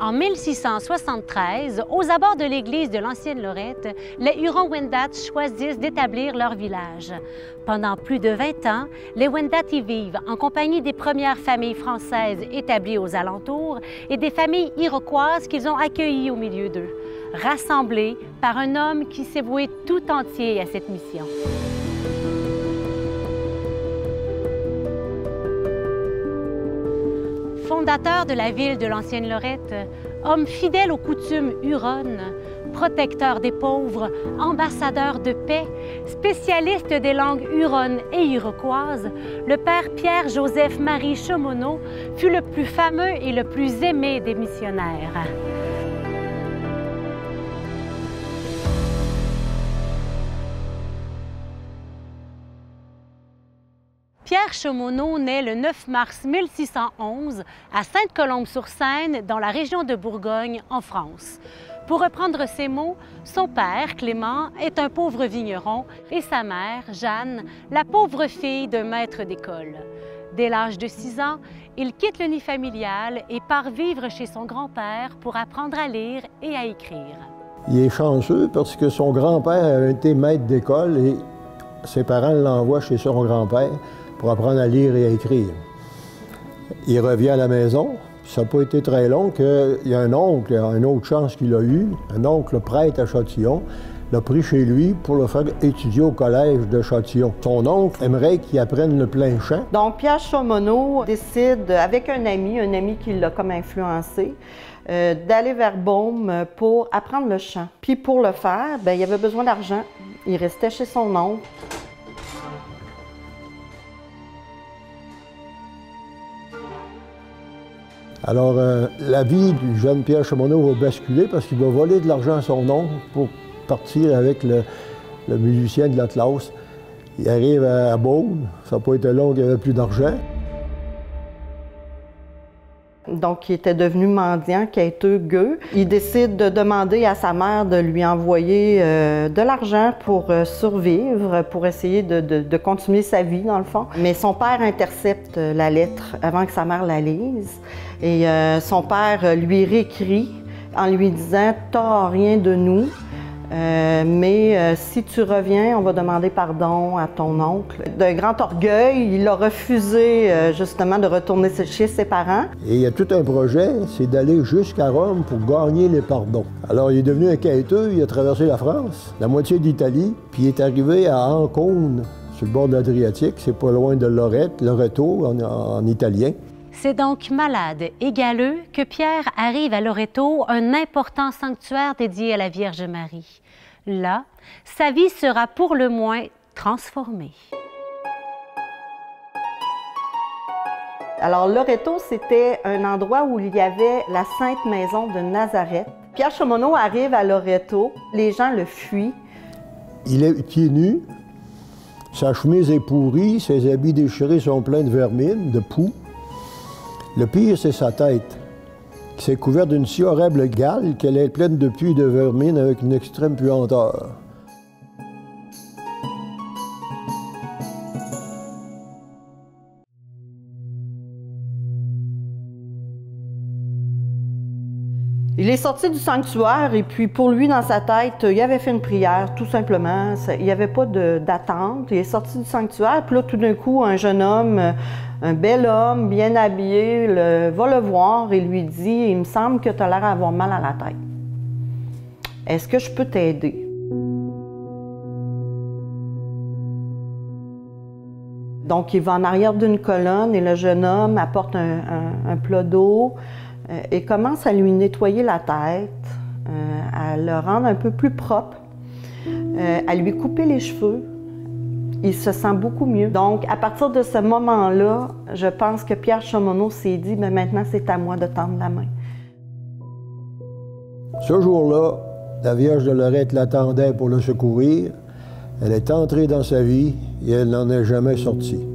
En 1673, aux abords de l'église de l'Ancienne-Lorette, les Hurons-Wendat choisissent d'établir leur village. Pendant plus de 20 ans, les Wendat y vivent en compagnie des premières familles françaises établies aux alentours et des familles iroquoises qu'ils ont accueillies au milieu d'eux, rassemblés par un homme qui s'est voué tout entier à cette mission. Fondateur de la ville de l'Ancienne-Lorette, homme fidèle aux coutumes huronnes, protecteur des pauvres, ambassadeur de paix, spécialiste des langues huronnes et iroquoises, le père Pierre-Joseph-Marie Chaumonot fut le plus fameux et le plus aimé des missionnaires. Pierre Chaumonot naît le 9 mars 1611 à Sainte-Colombe-sur-Seine, dans la région de Bourgogne, en France. Pour reprendre ses mots, son père, Clément, est un pauvre vigneron et sa mère, Jeanne, la pauvre fille d'un maître d'école. Dès l'âge de 6 ans, il quitte le nid familial et part vivre chez son grand-père pour apprendre à lire et à écrire. Il est chanceux parce que son grand-père avait été maître d'école et ses parents l'envoient chez son grand-père pour apprendre à lire et à écrire. Il revient à la maison, ça n'a pas été très long qu'il y a un oncle, une autre chance qu'il a eue, un oncle prêtre à Châtillon, l'a pris chez lui pour le faire étudier au collège de Châtillon. Son oncle aimerait qu'il apprenne le plein chant. Donc Pierre Chaumonot décide, avec un ami qui l'a comme influencé, d'aller vers Beaume pour apprendre le chant. Puis pour le faire, bien, il avait besoin d'argent. Il restait chez son oncle. Alors, la vie du jeune Pierre Chaumonot va basculer parce qu'il va voler de l'argent à son oncle pour partir avec le musicien de l'Atlas. Il arrive à Beaune, ça n'a pas été long, il n'y avait plus d'argent. Donc, il était devenu mendiant, quêteux, gueux. Il décide de demander à sa mère de lui envoyer de l'argent pour survivre, pour essayer de continuer sa vie, dans le fond. Mais son père intercepte la lettre avant que sa mère la lise. Et son père lui réécrit en lui disant « T'as rien de nous, mais si tu reviens, on va demander pardon à ton oncle. » D'un grand orgueil, il a refusé justement de retourner chez ses parents. Et il y a tout un projet, c'est d'aller jusqu'à Rome pour gagner les pardons. Alors il est devenu un quêteux, il a traversé la France, la moitié d'Italie, puis il est arrivé à Ancône, sur le bord de l'Adriatique, c'est pas loin de Lorette, Loreto en italien. C'est donc malade et galeux que Pierre arrive à Loreto, un important sanctuaire dédié à la Vierge Marie. Là, sa vie sera pour le moins transformée. Alors, Loreto, c'était un endroit où il y avait la Sainte Maison de Nazareth. Pierre Chaumonot arrive à Loreto, les gens le fuient. Il est pieds nus, sa chemise est pourrie, ses habits déchirés sont pleins de vermine, de poux. Le pire, c'est sa tête, qui s'est couverte d'une si horrible gale qu'elle est pleine de pus et de vermine avec une extrême puanteur. Il est sorti du sanctuaire et puis pour lui, dans sa tête, il avait fait une prière, tout simplement. Il n'y avait pas d'attente. Il est sorti du sanctuaire, puis là, tout d'un coup, un jeune homme, un bel homme, bien habillé, va le voir et lui dit « Il me semble que tu as l'air d'avoir mal à la tête. Est-ce que je peux t'aider? » Donc, il va en arrière d'une colonne et le jeune homme apporte un plat d'eau et commence à lui nettoyer la tête, à le rendre un peu plus propre, à lui couper les cheveux. Il se sent beaucoup mieux. Donc, à partir de ce moment-là, je pense que Pierre Chaumonot s'est dit « Maintenant, c'est à moi de tendre la main. » Ce jour-là, la Vierge de Lorette l'attendait pour le secourir. Elle est entrée dans sa vie et elle n'en est jamais sortie.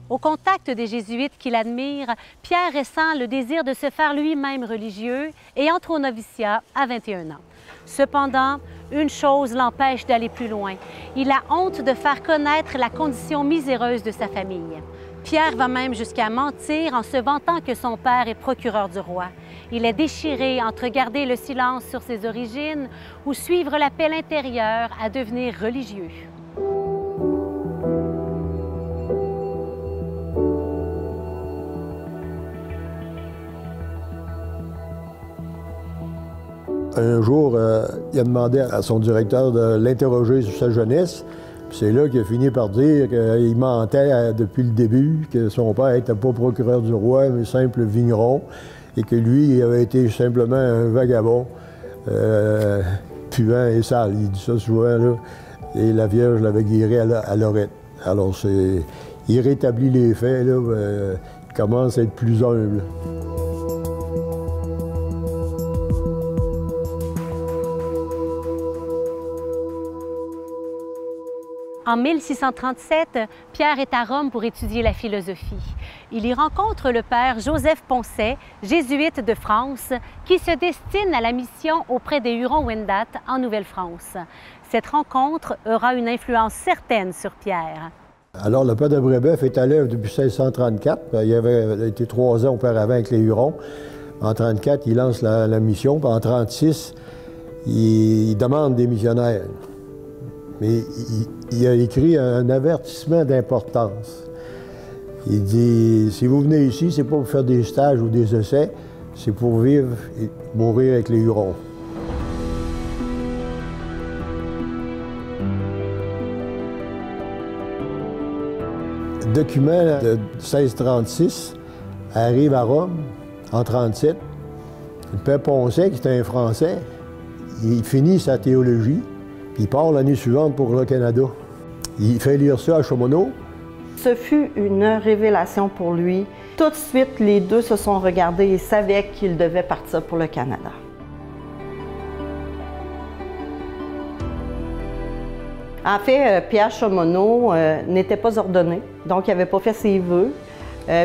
Au contact des Jésuites qu'il admire, Pierre ressent le désir de se faire lui-même religieux et entre au noviciat à 21 ans. Cependant, une chose l'empêche d'aller plus loin. Il a honte de faire connaître la condition miséreuse de sa famille. Pierre va même jusqu'à mentir en se vantant que son père est procureur du roi. Il est déchiré entre garder le silence sur ses origines ou suivre l'appel intérieur à devenir religieux. Un jour, il a demandé à son directeur de l'interroger sur sa jeunesse. C'est là qu'il a fini par dire qu'il mentait depuis le début, que son père n'était pas procureur du roi, mais simple vigneron, et que lui, il avait été simplement un vagabond, puant et sale. Il dit ça souvent, là, et la Vierge l'avait guéri à Lorette. Alors, il rétablit les faits, là, il commence à être plus humble. En 1637, Pierre est à Rome pour étudier la philosophie. Il y rencontre le père Joseph Poncet, jésuite de France, qui se destine à la mission auprès des Hurons-Wendat en Nouvelle-France. Cette rencontre aura une influence certaine sur Pierre. Alors, le père de Brébeuf est allé depuis 1634. Il avait été 3 ans auparavant avec les Hurons. En 1934, il lance la mission. Puis en 1936, il demande des missionnaires. Mais il a écrit un avertissement d'importance. Il dit, si vous venez ici, c'est pas pour faire des stages ou des essais, c'est pour vivre et mourir avec les Hurons. Le document de 1636 arrive à Rome en 1937. Le père Poncet, qui était un Français, il finit sa théologie. Il part l'année suivante pour le Canada. Il fait lire ça à Chaumonot. Ce fut une révélation pour lui. Tout de suite, les deux se sont regardés et savaient qu'ils devaient partir pour le Canada. En fait, Pierre Chaumonot n'était pas ordonné, donc il n'avait pas fait ses vœux.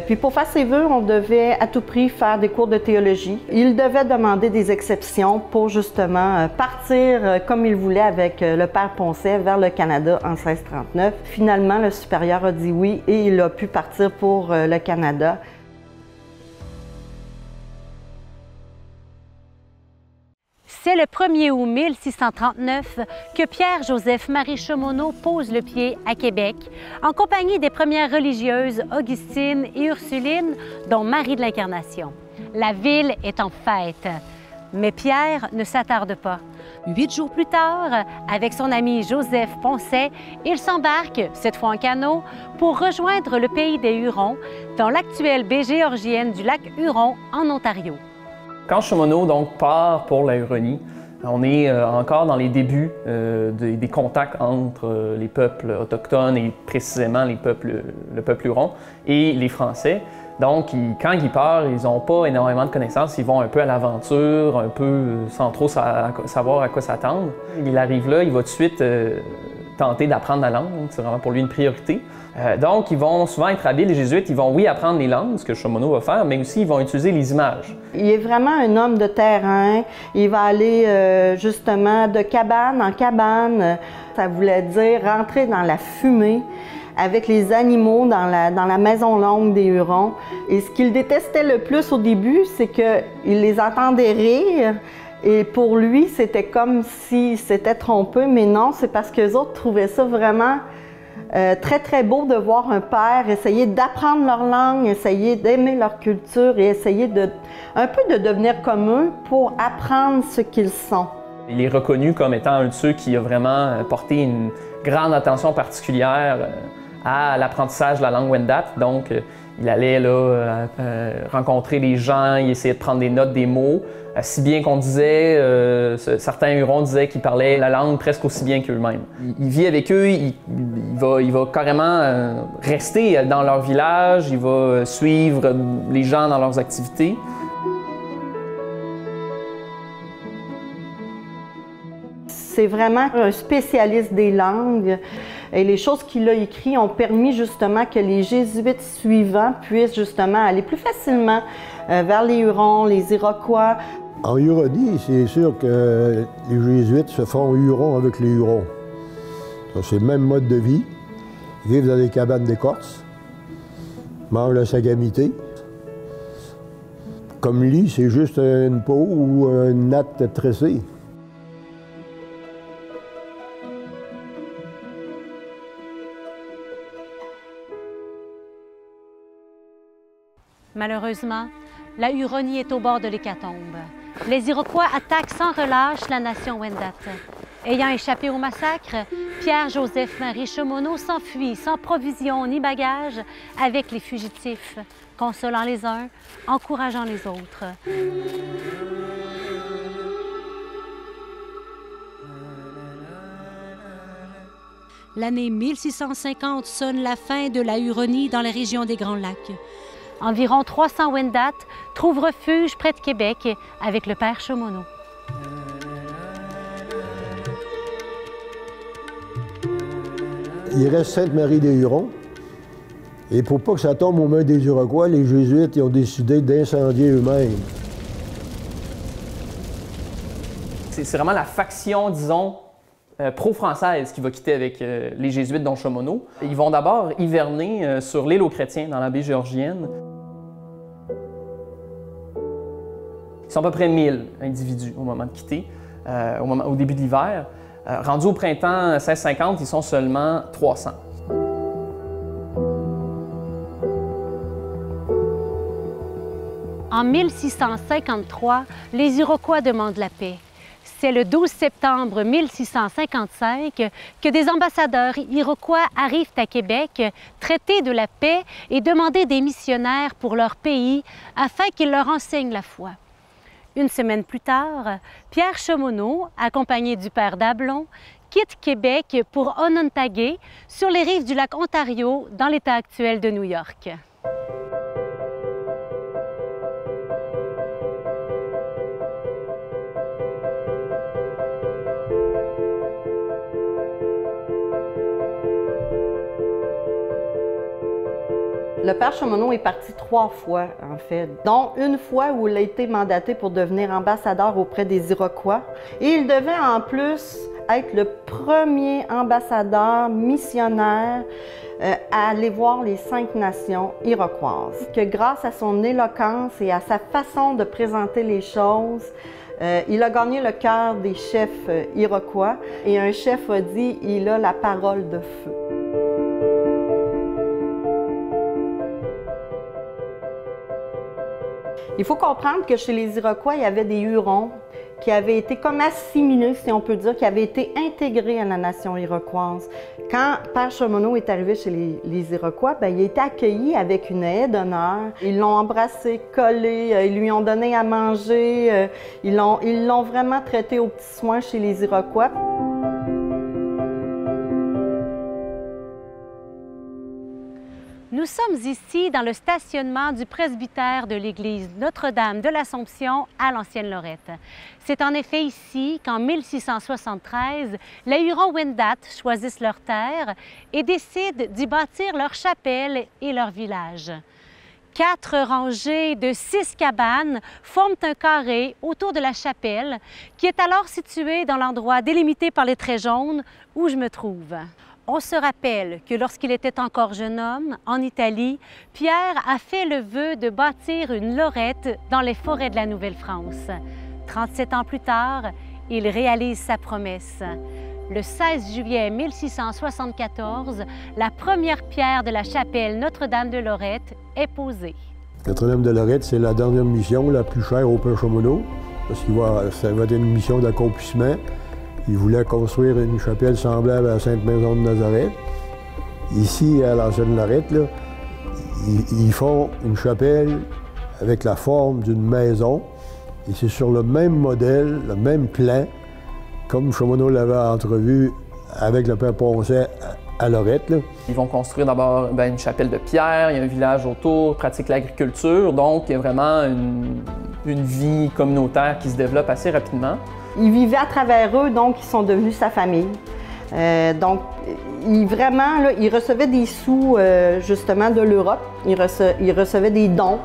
Puis pour faire ses vœux, on devait à tout prix faire des cours de théologie. Il devait demander des exceptions pour justement partir comme il voulait avec le père Poncet vers le Canada en 1639. Finalement, le supérieur a dit oui et il a pu partir pour le Canada. C'est le 1er août 1639 que Pierre-Joseph-Marie Chaumonot pose le pied à Québec, en compagnie des premières religieuses Augustine et Ursuline, dont Marie de l'Incarnation. La ville est en fête, mais Pierre ne s'attarde pas. 8 jours plus tard, avec son ami Joseph Poncet, il s'embarque, cette fois en canot, pour rejoindre le pays des Hurons, dans l'actuelle baie géorgienne du lac Huron, en Ontario. Quand Chaumonot donc part pour la Huronie, on est encore dans les débuts des contacts entre les peuples autochtones et précisément le peuple huron et les Français. Donc, quand ils partent, ils n'ont pas énormément de connaissances, ils vont un peu à l'aventure, un peu sans trop savoir à quoi s'attendre. Il arrive là, il va tout de suite tenter d'apprendre la langue, c'est vraiment pour lui une priorité. Donc, ils vont souvent être habiles, les jésuites, ils vont, oui, apprendre les langues, ce que Chaumonot va faire, mais aussi ils vont utiliser les images. Il est vraiment un homme de terrain. Il va aller justement de cabane en cabane. Ça voulait dire rentrer dans la fumée avec les animaux dans la maison longue des Hurons. Et ce qu'il détestait le plus au début, c'est qu'il les entendait rire. Et pour lui, c'était comme s'il s'était trompé, mais non, c'est parce qu'eux autres trouvaient ça vraiment très, très beau de voir un père essayer d'apprendre leur langue, essayer d'aimer leur culture et essayer un peu de devenir comme eux pour apprendre ce qu'ils sont. Il est reconnu comme étant un de ceux qui a vraiment porté une grande attention particulière à l'apprentissage de la langue Wendat. Donc, il allait là, rencontrer les gens, il essayait de prendre des notes des mots, si bien qu'on disait, certains Hurons disaient qu'il parlait la langue presque aussi bien qu'eux-mêmes. Il vit avec eux, il va carrément rester dans leur village, il va suivre les gens dans leurs activités. C'est vraiment un spécialiste des langues. Et les choses qu'il a écrites ont permis justement que les jésuites suivants puissent justement aller plus facilement vers les Hurons, les Iroquois. En Huronie, c'est sûr que les jésuites se font Hurons avec les Hurons. C'est le même mode de vie. Ils vivent dans des cabanes d'écorce. mange la sagamité. Comme lit, c'est juste une peau ou une natte tressée. Malheureusement, la Huronie est au bord de l'hécatombe. Les Iroquois attaquent sans relâche la nation Wendat. Ayant échappé au massacre, Pierre-Joseph-Marie Chemonot s'enfuit sans provisions ni bagages avec les fugitifs, consolant les uns, encourageant les autres. L'année 1650 sonne la fin de la Huronie dans la région des Grands Lacs. Environ 300 Wendat trouvent refuge près de Québec avec le père Chemonot. Il reste Sainte-Marie-des-Hurons. Et pour pas que ça tombe aux mains des Iroquois, les Jésuites ils ont décidé d'incendier eux-mêmes. C'est vraiment la faction, disons, pro-française qui va quitter avec les Jésuites, dont Chemonot. Ils vont d'abord hiverner sur l'île aux Chrétiens, dans la baie Géorgienne. Ils sont à peu près 1000 individus au moment de quitter, au début de l'hiver. Rendus au printemps 1650, ils sont seulement 300. En 1653, les Iroquois demandent la paix. C'est le 12 septembre 1655 que des ambassadeurs iroquois arrivent à Québec traiter de la paix et demander des missionnaires pour leur pays afin qu'ils leur enseignent la foi. Une semaine plus tard, Pierre Chemonot, accompagné du père Dablon, quitte Québec pour Onontague, sur les rives du lac Ontario, dans l'État actuel de New York. Le père Chemonot est parti 3 fois, en fait, dont une fois où il a été mandaté pour devenir ambassadeur auprès des Iroquois. Et il devait en plus être le premier ambassadeur missionnaire à aller voir les 5 nations iroquoises. Que grâce à son éloquence et à sa façon de présenter les choses, il a gagné le cœur des chefs iroquois. Et un chef a dit, il a la parole de feu. Il faut comprendre que chez les Iroquois, il y avait des Hurons qui avaient été comme assimilés, si on peut dire, qui avaient été intégrés à la nation iroquoise. Quand Père Chemonot est arrivé chez les Iroquois, bien, il a été accueilli avec une haie d'honneur. Ils l'ont embrassé, collé, ils lui ont donné à manger, ils l'ont vraiment traité aux petits soins chez les Iroquois. Nous sommes ici dans le stationnement du presbytère de l'église Notre-Dame de l'Assomption à l'Ancienne-Lorette. C'est en effet ici qu'en 1673, les Hurons-Wendat choisissent leur terre et décident d'y bâtir leur chapelle et leur village. 4 rangées de 6 cabanes forment un carré autour de la chapelle qui est alors située dans l'endroit délimité par les traits jaunes où je me trouve. On se rappelle que lorsqu'il était encore jeune homme, en Italie, Pierre a fait le vœu de bâtir une lorette dans les forêts de la Nouvelle-France. 37 ans plus tard, il réalise sa promesse. Le 16 juillet 1674, la première pierre de la chapelle Notre-Dame de Lorette est posée. Notre-Dame de Lorette, c'est la dernière mission la plus chère au père Chemonot, parce que ça va être une mission d'accomplissement. Il voulait construire une chapelle semblable à Sainte-Maison de Nazareth. Ici, à l'Ancienne-Lorette, ils font une chapelle avec la forme d'une maison. Et c'est sur le même modèle, le même plan, comme Chemonot l'avait entrevu avec le père Poncet à Lorette. Là. Ils vont construire d'abord une chapelle de pierre, il y a un village autour, pratique l'agriculture, donc il y a vraiment une vie communautaire qui se développe assez rapidement. Ils vivaient à travers eux, donc ils sont devenus sa famille. Donc, ils recevaient des sous justement de l'Europe, ils recevaient des dons.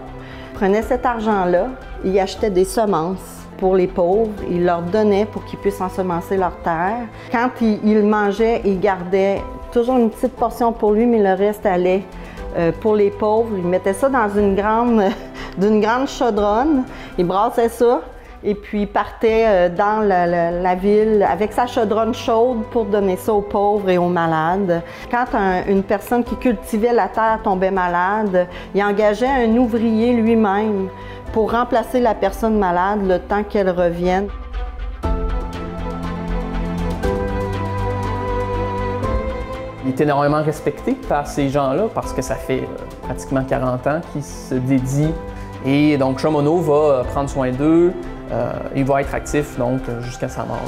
Ils prenaient cet argent-là, ils achetaient des semences pour les pauvres, ils leur donnaient pour qu'ils puissent ensemencer leur terre. Quand ils mangeaient, ils gardaient toujours une petite portion pour lui, mais le reste allait pour les pauvres. Il mettait ça dans une grande chaudronne, il brassait ça et puis il partait dans la ville avec sa chaudronne chaude pour donner ça aux pauvres et aux malades. Quand une personne qui cultivait la terre tombait malade, il engageait un ouvrier lui-même pour remplacer la personne malade le temps qu'elle revienne. Il est énormément respecté par ces gens-là parce que ça fait pratiquement 40 ans qu'il se dédie. Et donc Chaumonot va prendre soin d'eux, il va être actif donc jusqu'à sa mort.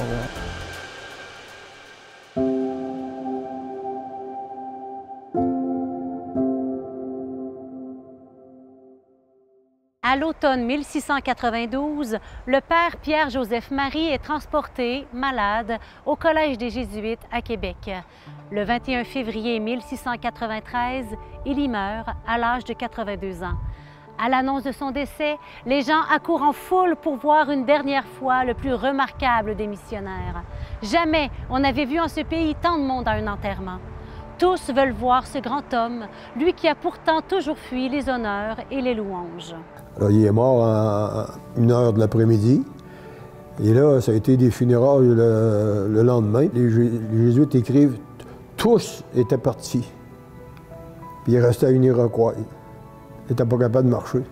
À l'automne 1692, le père Pierre-Joseph-Marie est transporté, malade, au Collège des Jésuites à Québec. Le 21 février 1693, il y meurt à l'âge de 82 ans. À l'annonce de son décès, les gens accourent en foule pour voir une dernière fois le plus remarquable des missionnaires. Jamais on n'avait vu en ce pays tant de monde à un enterrement. Tous veulent voir ce grand homme, lui qui a pourtant toujours fui les honneurs et les louanges. Alors, il est mort à 1h de l'après-midi. Et là, ça a été des funérailles le lendemain. Les Jésuites écrivent « Tous étaient partis. » Puis il restait une Iroquois. Il n'était pas capable de marcher.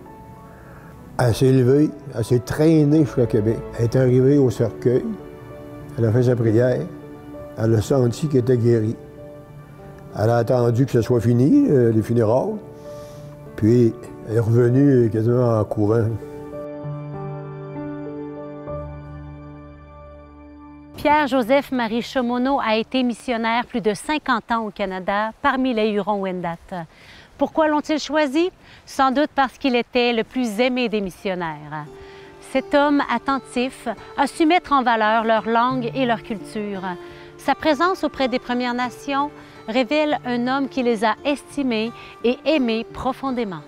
Elle s'est levée, elle s'est traînée jusqu'à Québec. Elle est arrivée au cercueil. Elle a fait sa prière. Elle a senti qu'elle était guérie. Elle a attendu que ce soit fini, les funérailles. Puis, elle est revenue quasiment en courant. Pierre-Joseph-Marie Chaumonot a été missionnaire plus de 50 ans au Canada, parmi les Hurons-Wendat. Pourquoi l'ont-ils choisi? Sans doute parce qu'il était le plus aimé des missionnaires. Cet homme attentif a su mettre en valeur leur langue et leur culture. Sa présence auprès des Premières Nations révèle un homme qui les a estimés et aimés profondément.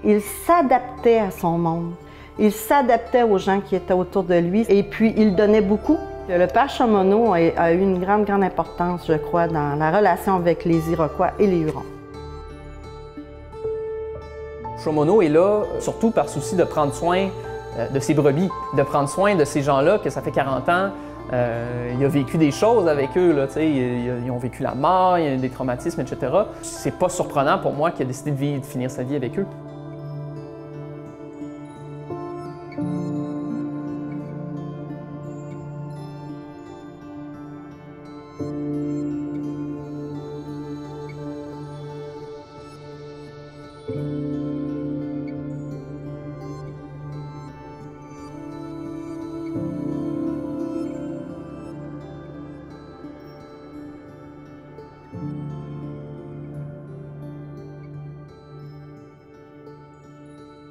Il s'adaptait à son monde. Il s'adaptait aux gens qui étaient autour de lui et puis il donnait beaucoup. Le père Chaumonot a eu une grande importance, je crois, dans la relation avec les Iroquois et les Hurons. Chaumonot est là surtout par souci de prendre soin de ses brebis, de prendre soin de ces gens-là que ça fait 40 ans. Il a vécu des choses avec eux, là, ils ont vécu la mort, il y a des traumatismes, etc. C'est pas surprenant pour moi qu'il a décidé de finir sa vie avec eux.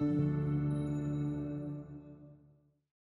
Thank you.